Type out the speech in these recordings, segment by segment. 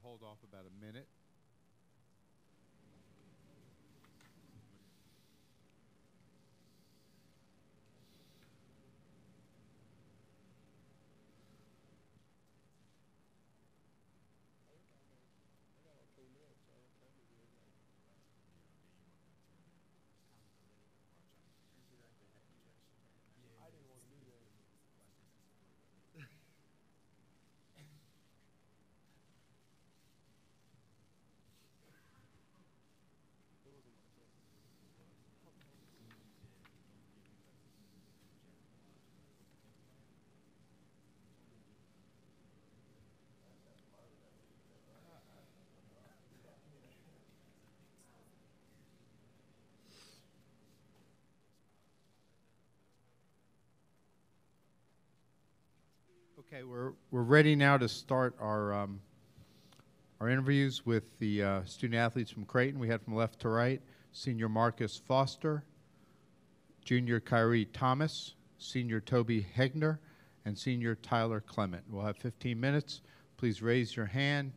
to hold off about a minute. Okay, we're ready now to start our interviews with the student athletes from Creighton. We had from left to right, senior Marcus Foster, junior Kyrie Thomas, senior Toby Hegner, and senior Tyler Clement. We'll have 15 minutes. Please raise your hand.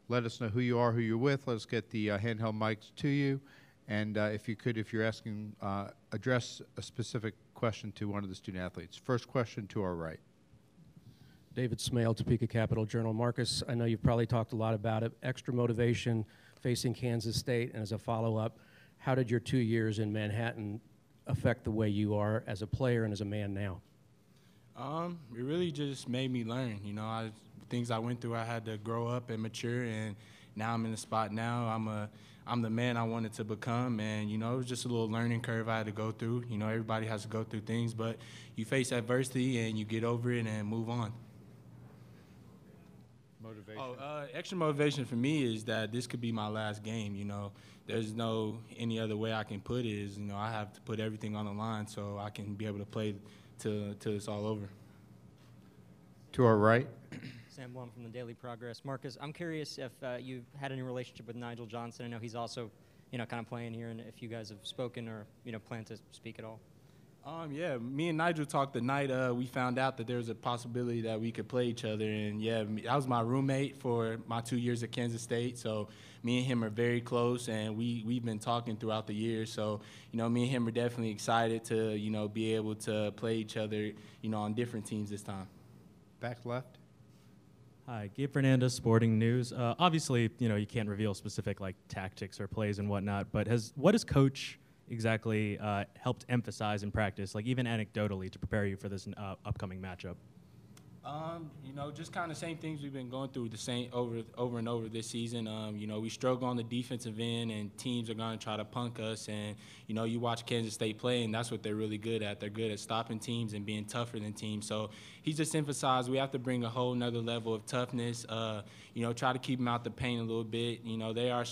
Let us know who you are, who you're with. Let us get the handheld mics to you. And if you could, if you're asking, address a specific question to one of the student athletes. First question to our right. David Smale, Topeka Capital Journal. Marcus, I know you've probably talked a lot about it. Extra motivation facing Kansas State, and as a follow-up, how did your 2 years in Manhattan affect the way you are as a player and as a man now? It really just made me learn. You know, things I went through, I had to grow up and mature, and now I'm in the spot now. I'm the man I wanted to become, and, you know, it was just a little learning curve I had to go through. You know, everybody has to go through things, but you face adversity and you get over it and move on. Motivation. Extra motivation for me is that this could be my last game. You know, there's no any other way I can put it. Is, you know, I have to put everything on the line so I can be able to play till it's all over. To our right. Sam Blum from the Daily Progress. Marcus, I'm curious if you've had any relationship with Nigel Johnson. I know he's also, you know, kind of playing here, and if you guys have spoken or, you know, plan to speak at all. Yeah, me and Nigel talked the night we found out that there was a possibility that we could play each other. And, yeah, that was my roommate for my 2 years at Kansas State. So me and him are very close, and we've been talking throughout the year. So, you know, me and him are definitely excited to, you know, be able to play each other, you know, on different teams this time. Back left. Hi, Gabe Fernandez, Sporting News. Obviously, you know, you can't reveal specific, like, tactics or plays and whatnot, but what has Coach exactly helped emphasize in practice, like even anecdotally, to prepare you for this upcoming matchup? You know, just kind of same things we've been going through the same over and over this season. You know, we struggle on the defensive end, and teams are going to try to punk us. And, you know, you watch Kansas State play, and that's what they're really good at. They're good at stopping teams and being tougher than teams. So he just emphasized we have to bring a whole nother level of toughness. You know, try to keep them out the paint a little bit. You know, they are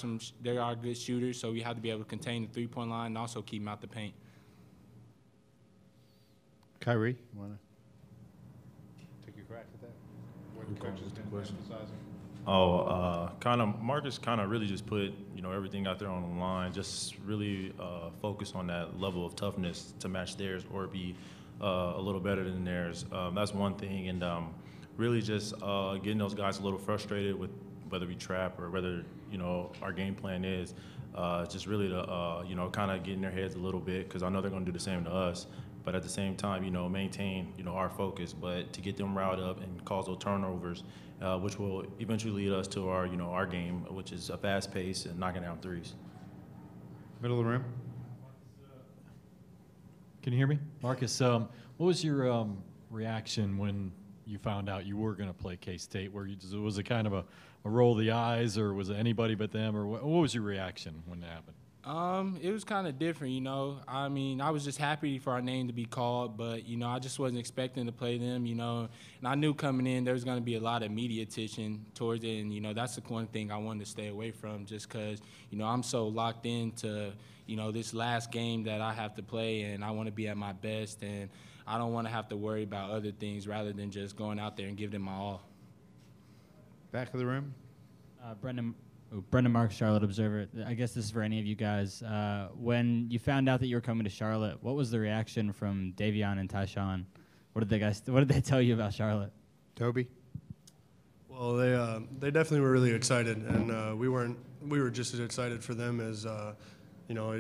good shooters, so we have to be able to contain the three-point line and also keep them out the paint. Kyrie, you want to take your crack at that? What the coach has been emphasizing? Marcus kind of really just put, you know, everything out there on the line, just really focus on that level of toughness to match theirs or be a little better than theirs. That's one thing, and really just getting those guys a little frustrated with whether we trap or whether, you know, our game plan is just really to, you know, kind of get in their heads a little bit, because I know they're going to do the same to us. But at the same time, you know, maintain, you know, our focus, but to get them riled up and cause those turnovers, which will eventually lead us to our, you know, our game, which is a fast pace and knocking down threes. Middle of the rim. Can you hear me? Marcus, what was your reaction when you found out you were going to play K-State? Was it kind of a roll of the eyes, or was it anybody but them, or what was your reaction when it happened? It was kind of different, you know. I mean, I was just happy for our name to be called, but, you know, I just wasn't expecting to play them, you know. And I knew coming in there was going to be a lot of media attention towards it, and, you know, that's the one thing I wanted to stay away from, just because, you know, I'm so locked into, you know, this last game that I have to play, and I want to be at my best, and I don't want to have to worry about other things rather than just going out there and giving it my all. Back of the room. Brendan Marks, Charlotte Observer. I guess this is for any of you guys. When you found out that you were coming to Charlotte, what was the reaction from Davion and Tyshawn? What did they tell you about Charlotte? Toby? Well, they definitely were really excited, and we were just as excited for them as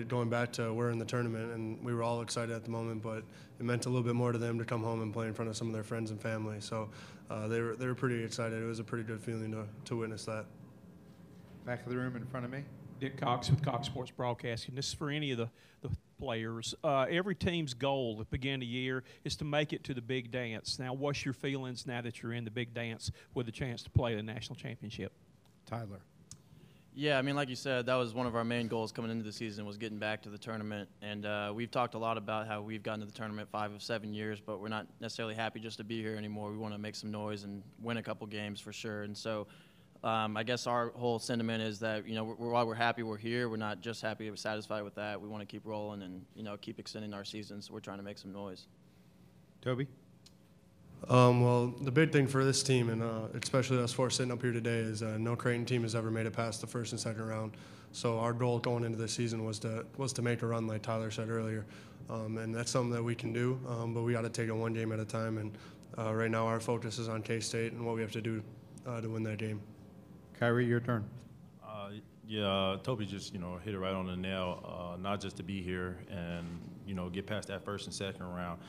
going back to we're in the tournament, and we were all excited at the moment, but it meant a little bit more to them to come home and play in front of some of their friends and family. So they were pretty excited. It was a pretty good feeling to witness that. Back of the room in front of me. Dick Cox with Cox Sports Broadcasting. This is for any of the players. Every team's goal at the beginning of the year is to make it to the big dance. Now, what's your feelings now that you're in the big dance with a chance to play the national championship? Tyler. Yeah, I mean, like you said, that was one of our main goals coming into the season was getting back to the tournament. And we've talked a lot about how we've gotten to the tournament 5 of 7 years, but we're not necessarily happy just to be here anymore. We want to make some noise and win a couple games for sure. And so I guess our whole sentiment is that, while we're happy we're here, we're not just happy or satisfied with that. We want to keep rolling and, keep extending our season, so we're trying to make some noise. Toby? Well, the big thing for this team, and especially us four sitting up here today, is no Creighton team has ever made it past the first and second round. So our goal going into this season was to make a run, like Tyler said earlier, and that's something that we can do. But we got to take it one game at a time. And right now, our focus is on K-State and what we have to do to win that game. Kyrie, your turn. Yeah, Toby just, hit it right on the nail, not just to be here and, get past that first and second round.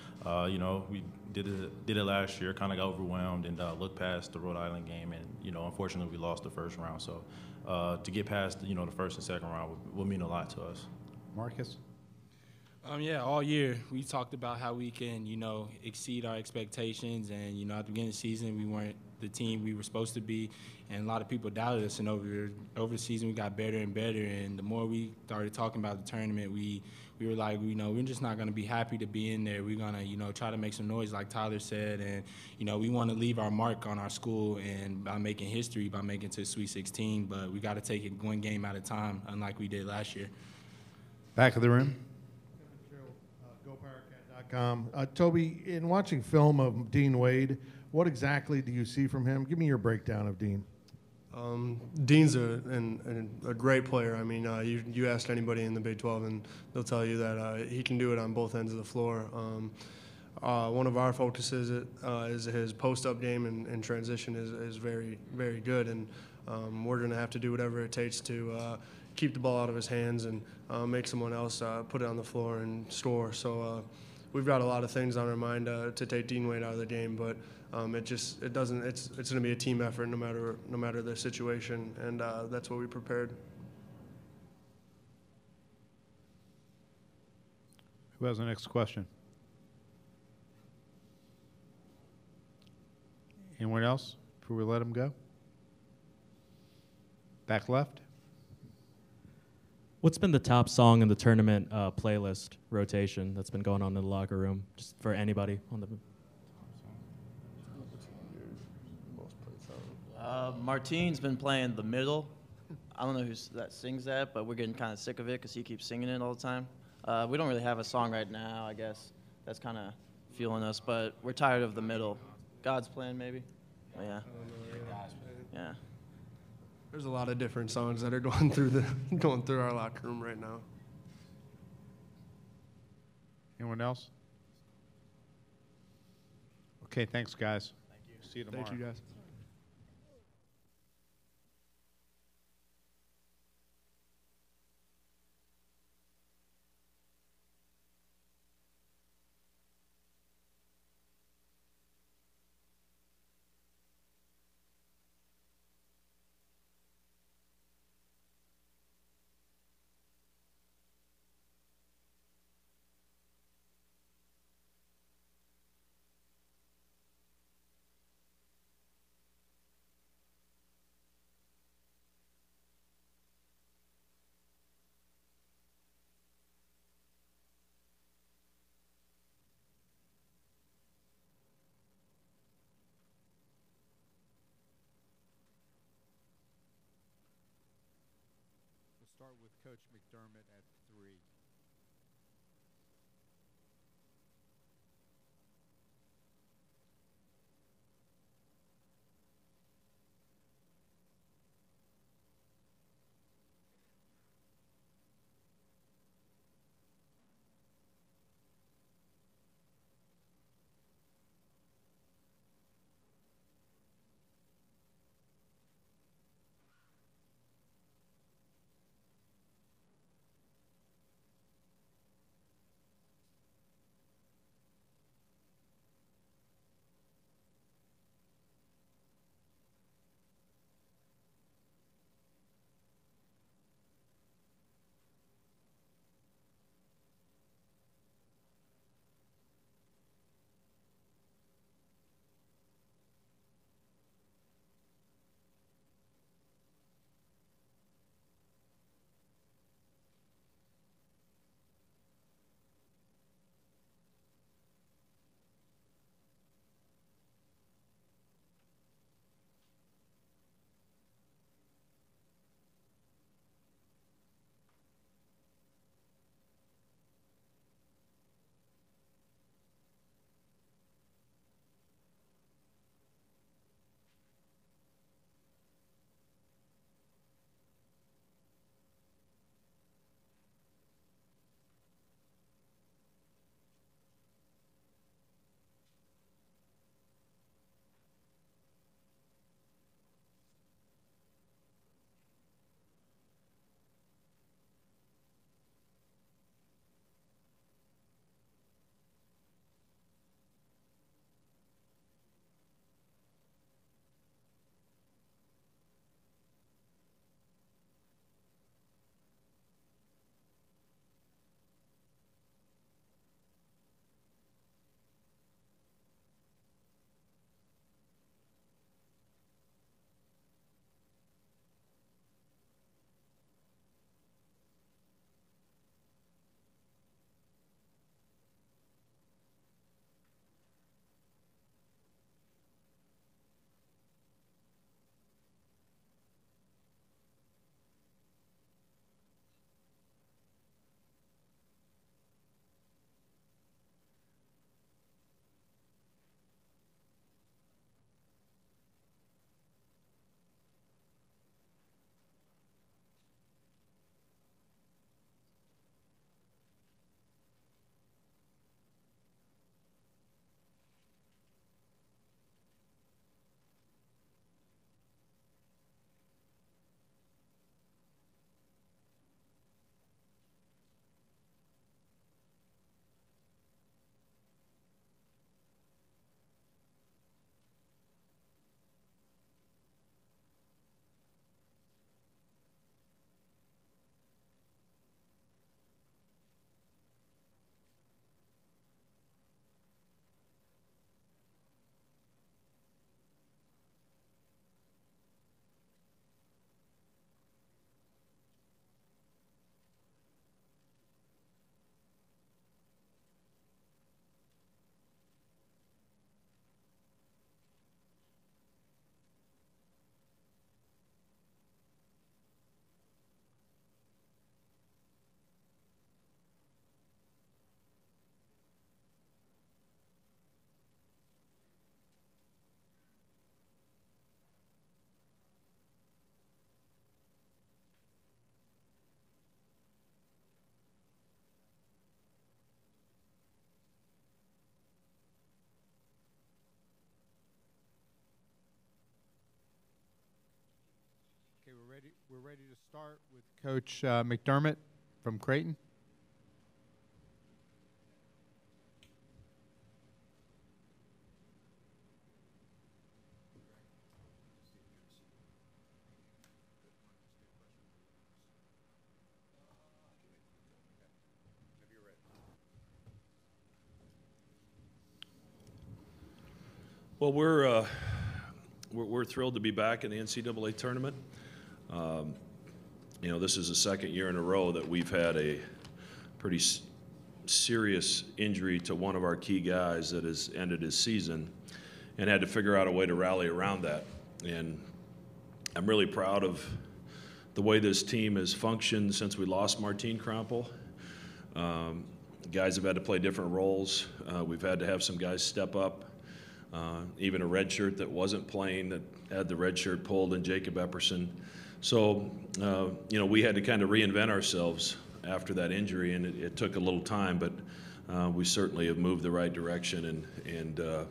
We did it last year, kind of got overwhelmed and looked past the Rhode Island game. And, unfortunately, we lost the first round. So to get past, the first and second round will mean a lot to us. Marcus? Yeah, all year we talked about how we can, exceed our expectations. And, at the beginning of the season, we weren't the team we were supposed to be. And a lot of people doubted us. And over the season, we got better and better. And the more we started talking about the tournament, we were like, we're just not going to be happy to be in there. We're going to, try to make some noise, like Tyler said. And, we want to leave our mark on our school and by making history, by making it to the Sweet 16. But we got to take it one game at a time, unlike we did last year. Back of the room. Toby, in watching film of Dean Wade, what exactly do you see from him? Give me your breakdown of Dean. Dean's a great player. I mean, you ask anybody in the Big 12, and they'll tell you that he can do it on both ends of the floor. One of our focuses is his post-up game and transition is very, very good, and we're going to have to do whatever it takes to keep the ball out of his hands and make someone else put it on the floor and score. So we've got a lot of things on our mind to take Dean Wade out of the game, but it's going to be a team effort no matter the situation, and that's what we prepared. Who has the next question? Anyone else before we let him go? Back left. What's been the top song in the tournament playlist rotation that's been going on in the locker room, just for anybody on the? Martine's been playing The Middle. I don't know who that sings that, but we're getting kind of sick of it because he keeps singing it all the time. We don't really have a song right now, I guess. That's kind of fueling us, but we're tired of The Middle. God's Plan, maybe? Oh, yeah. Yeah. There's a lot of different songs that are going through our locker room right now. Anyone else? Okay, thanks, guys. Thank you. See you tomorrow. Thank you, guys. Start with Coach McDermott at 3. We're ready to start with Coach McDermott from Creighton. Well, we're thrilled to be back in the NCAA tournament. You know, this is the second year in a row that we've had a pretty serious injury to one of our key guys that has ended his season, and had to figure out a way to rally around that. And I'm really proud of the way this team has functioned since we lost Martine Krampel. Guys have had to play different roles. We've had to have some guys step up. Even a red shirt that wasn't playing that had the red shirt pulled, and Jacob Epperson. So, you know, we had to kind of reinvent ourselves after that injury, and it took a little time, but we certainly have moved the right direction, and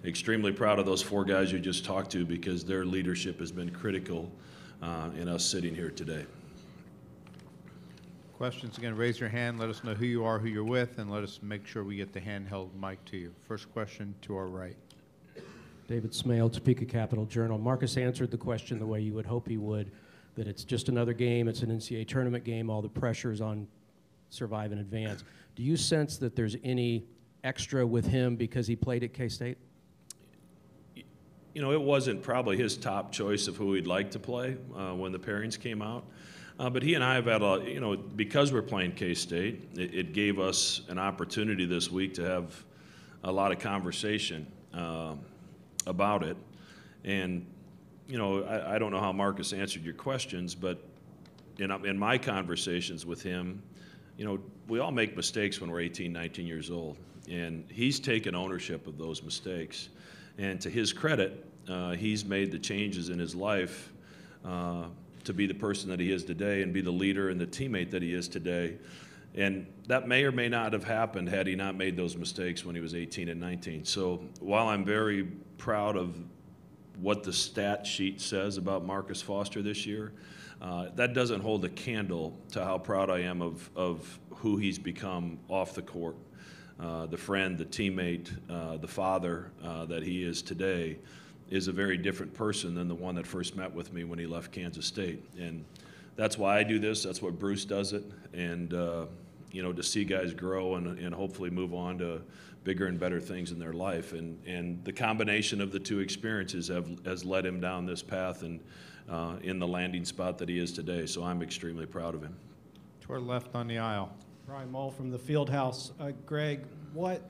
extremely proud of those four guys you just talked to, because their leadership has been critical in us sitting here today. Questions, again, raise your hand, let us know who you are, who you're with, and let us make sure we get the handheld mic to you. First question to our right. David Smale, Topeka Capital Journal. Marcus answered the question the way you would hope he would, that it's just another game, it's an NCAA tournament game, all the pressure is on survive and advance. Do you sense that there's any extra with him because he played at K-State? You know, it wasn't probably his top choice of who he'd like to play when the pairings came out. But he and I have had you know, because we're playing K-State, it gave us an opportunity this week to have a lot of conversation about it. And, you know, I don't know how Marcus answered your questions, but in my conversations with him, you know, we all make mistakes when we're 18, 19 years old. And he's taken ownership of those mistakes. And to his credit, he's made the changes in his life to be the person that he is today and be the leader and the teammate that he is today. And that may or may not have happened had he not made those mistakes when he was 18 and 19. So while I'm very proud of what the stat sheet says about Marcus Foster this year, that doesn't hold a candle to how proud I am of who he's become off the court. The friend, the teammate, the father that he is today is a very different person than the one that first met with me when he left Kansas State. And that's why I do this. That's why Bruce does it. And, you know, to see guys grow and hopefully move on to bigger and better things in their life. And the combination of the two experiences has led him down this path and in the landing spot that he is today. So I'm extremely proud of him. To our left on the aisle. Brian Mull from the Fieldhouse. Greg, what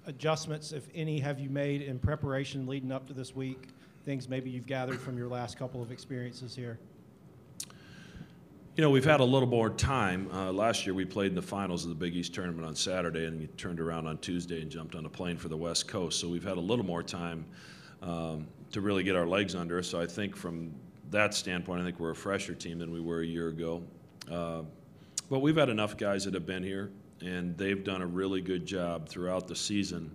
adjustments, if any, have you made in preparation leading up to this week? Things maybe you've gathered from your last couple of experiences here? You know, we've had a little more time. Last year we played in the finals of the Big East tournament on Saturday, and we turned around on Tuesday and jumped on a plane for the West Coast. So we've had a little more time to really get our legs under us. So I think from that standpoint, I think we're a fresher team than we were a year ago. But we've had enough guys that have been here, and they've done a really good job throughout the season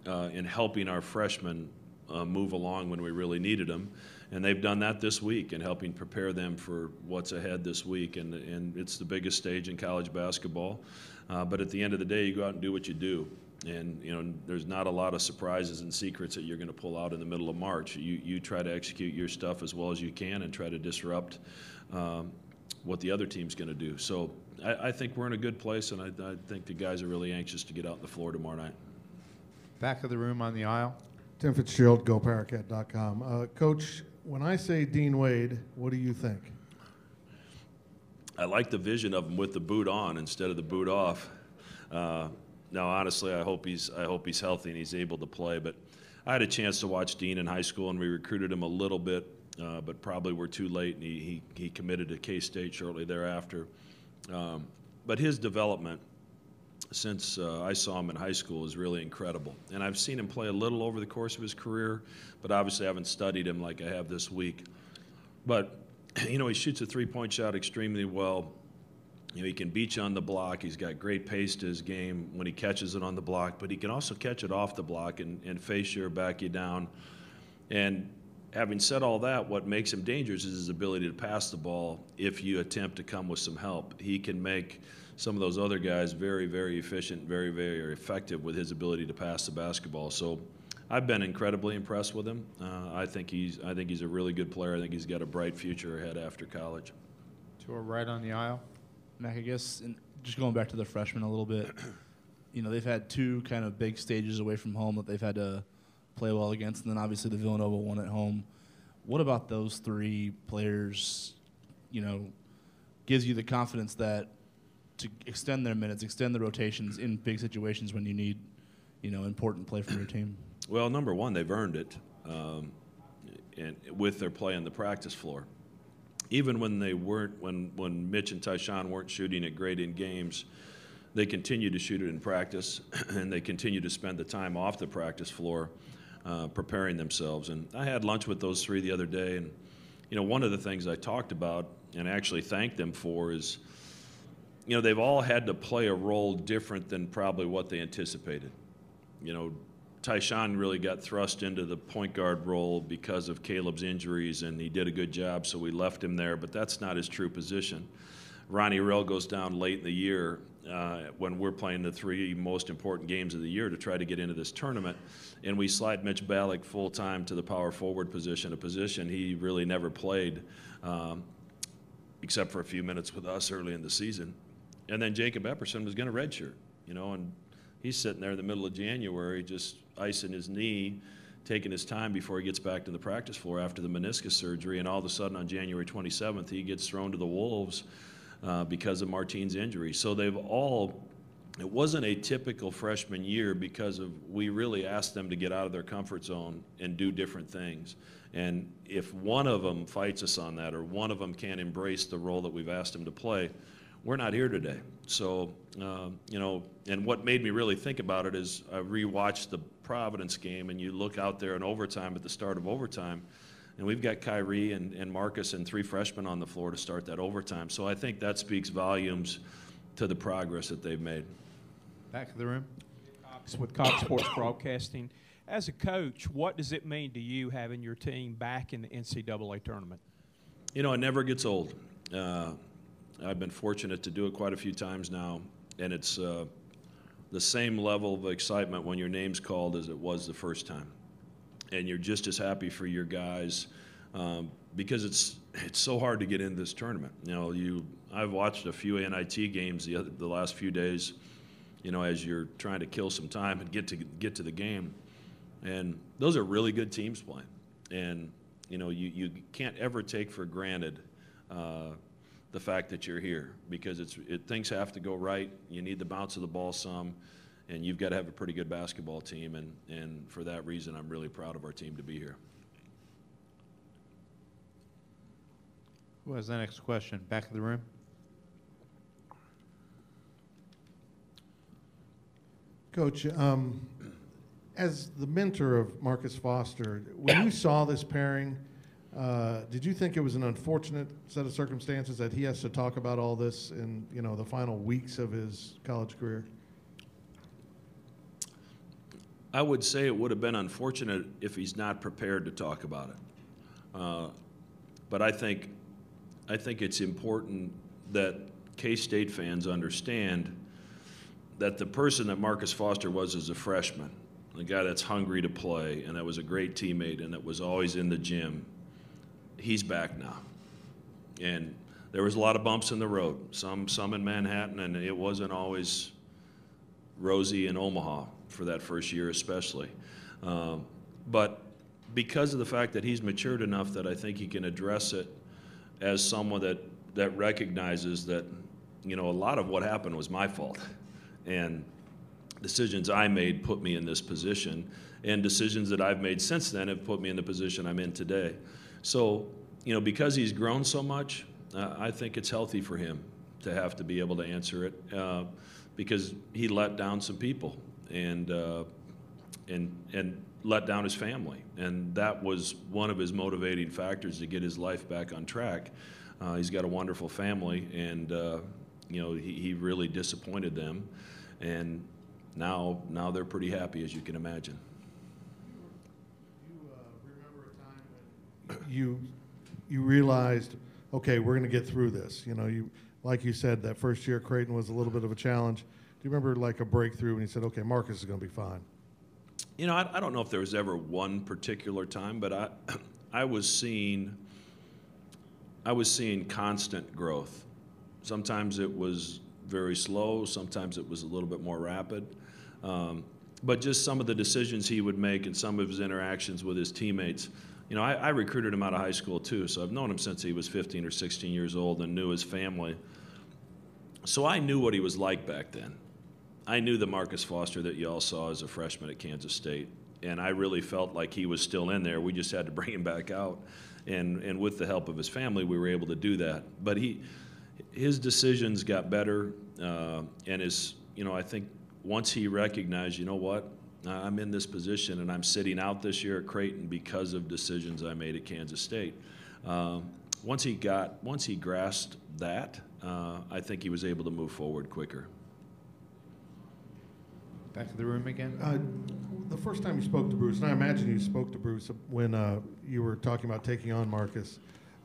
in helping our freshmen move along when we really needed them. And they've done that this week in helping prepare them for what's ahead this week. And it's the biggest stage in college basketball. But at the end of the day, you go out and do what you do. And, you know, there's not a lot of surprises and secrets that you're going to pull out in the middle of March. You try to execute your stuff as well as you can and try to disrupt what the other team's going to do. So I think we're in a good place, and I think the guys are really anxious to get out on the floor tomorrow night. Back of the room on the aisle. Tim Fitzgerald, GoParacat.com. Coach, when I say Dean Wade, what do you think? I like the vision of him with the boot on instead of the boot off. Now, honestly, I hope he's healthy and he's able to play. But I had a chance to watch Dean in high school, and we recruited him a little bit, but probably were too late, and he committed to K-State shortly thereafter. But his development since I saw him in high school is really incredible. And I've seen him play a little over the course of his career, but obviously I haven't studied him like I have this week. But, you know, he shoots a three-point shot extremely well. You know, he can beat you on the block. He's got great pace to his game when he catches it on the block, but he can also catch it off the block and face you or back you down. And having said all that, what makes him dangerous is his ability to pass the ball if you attempt to come with some help. He can make some of those other guys very, very efficient, very, very effective with his ability to pass the basketball. So I've been incredibly impressed with him. I think he's a really good player. I think he's got a bright future ahead after college. To our right on the aisle. Mac, I guess, just going back to the freshmen a little bit, they've had two kind of big stages away from home that they've had to play well against, and then obviously the Villanova one at home. What about those three players, gives you the confidence that to extend their minutes, extend the rotations in big situations when you need, important play from your team? Well, number one, they've earned it, and with their play on the practice floor. Even when they weren't, when Mitch and Tyshawn weren't shooting it great in games, they continued to shoot it in practice, and they continued to spend the time off the practice floor preparing themselves. And I had lunch with those three the other day, and one of the things I talked about and actually thanked them for is, they've all had to play a role different than probably what they anticipated. Tyshawn really got thrust into the point guard role because of Caleb's injuries, and he did a good job, so we left him there, but that's not his true position. Ronnie Rell goes down late in the year when we're playing the three most important games of the year to try to get into this tournament, and we slide Mitch Ballack full-time to the power forward position, a position he really never played except for a few minutes with us early in the season. And then Jacob Epperson was going to redshirt, and he's sitting there in the middle of January just icing his knee, taking his time before he gets back to the practice floor after the meniscus surgery, and all of a sudden on January 27th he gets thrown to the Wolves because of Martine's injury. So it wasn't a typical freshman year because we really asked them to get out of their comfort zone and do different things. And if one of them fights us on that, or one of them can't embrace the role that we've asked them to play, we're not here today. So, and what made me really think about it is I rewatched the Providence game, and you look out there in overtime at the start of overtime, and we've got Kyrie and Marcus and three freshmen on the floor to start that overtime. So I think that speaks volumes to the progress that they've made. Back of the room. With Cox Sports Broadcasting. As a coach, what does it mean to you having your team back in the NCAA tournament? It never gets old. I've been fortunate to do it quite a few times now, and it's the same level of excitement when your name's called as it was the first time. And you're just as happy for your guys because it's so hard to get into this tournament. I've watched a few NIT games the last few days, as you're trying to kill some time and get to the game. And those are really good teams playing. And, you can't ever take for granted the fact that you're here because things have to go right. You need the bounce of the ball some, and you've got to have a pretty good basketball team. And for that reason, I'm really proud of our team to be here. Who has the next question? Back of the room. Coach, as the mentor of Marcus Foster, when you saw this pairing, did you think it was an unfortunate set of circumstances that he has to talk about all this in the final weeks of his college career? I would say it would have been unfortunate if he's not prepared to talk about it. But I think it's important that K-State fans understand that the person that Marcus Foster was as a freshman, the guy that's hungry to play and that was a great teammate and that was always in the gym, he's back now. And there was a lot of bumps in the road, some in Manhattan, and it wasn't always rosy in Omaha for that first year especially. But because of the fact that he's matured enough that I think he can address it as someone that recognizes that, a lot of what happened was my fault. And decisions I made put me in this position, and decisions that I've made since then have put me in the position I'm in today. So, because he's grown so much, I think it's healthy for him to have to be able to answer it because he let down some people and let down his family. And that was one of his motivating factors to get his life back on track. He's got a wonderful family, and he really disappointed them. And now they're pretty happy, as you can imagine. Do you remember a time when you realized, okay, we're going to get through this? You know, like you said, that first year at Creighton was a little bit of a challenge. Do you remember like a breakthrough when you said, okay, Marcus is going to be fine? You know, I don't know if there was ever one particular time, but I was seeing constant growth. Sometimes it was very slow, sometimes it was a little bit more rapid. But just some of the decisions he would make and some of his interactions with his teammates. You know, I recruited him out of high school too, so I've known him since he was 15 or 16 years old and knew his family. So I knew what he was like back then. I knew the Marcus Foster that you all saw as a freshman at Kansas State, and I really felt like he was still in there. We just had to bring him back out, and with the help of his family, we were able to do that. But his decisions got better, and I think once he recognized, you know what, I'm in this position and I'm sitting out this year at Creighton because of decisions I made at Kansas State. Once he grasped that, I think he was able to move forward quicker. Back to the room again. The first time you spoke to Bruce, and I imagine you spoke to Bruce when you were talking about taking on Marcus.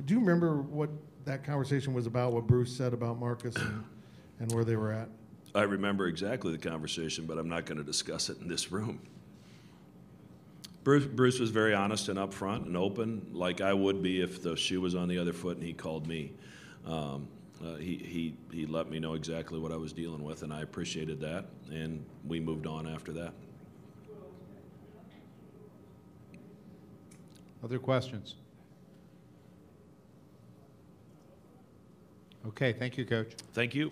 Do you remember what that conversation was about, what Bruce said about Marcus and where they were at? I remember exactly the conversation, but I'm not going to discuss it in this room. Bruce was very honest and upfront and open, like I would be if the shoe was on the other foot and he called me. He let me know exactly what I was dealing with, and I appreciated that, and we moved on after that. Other questions? Okay, thank you, Coach. Thank you.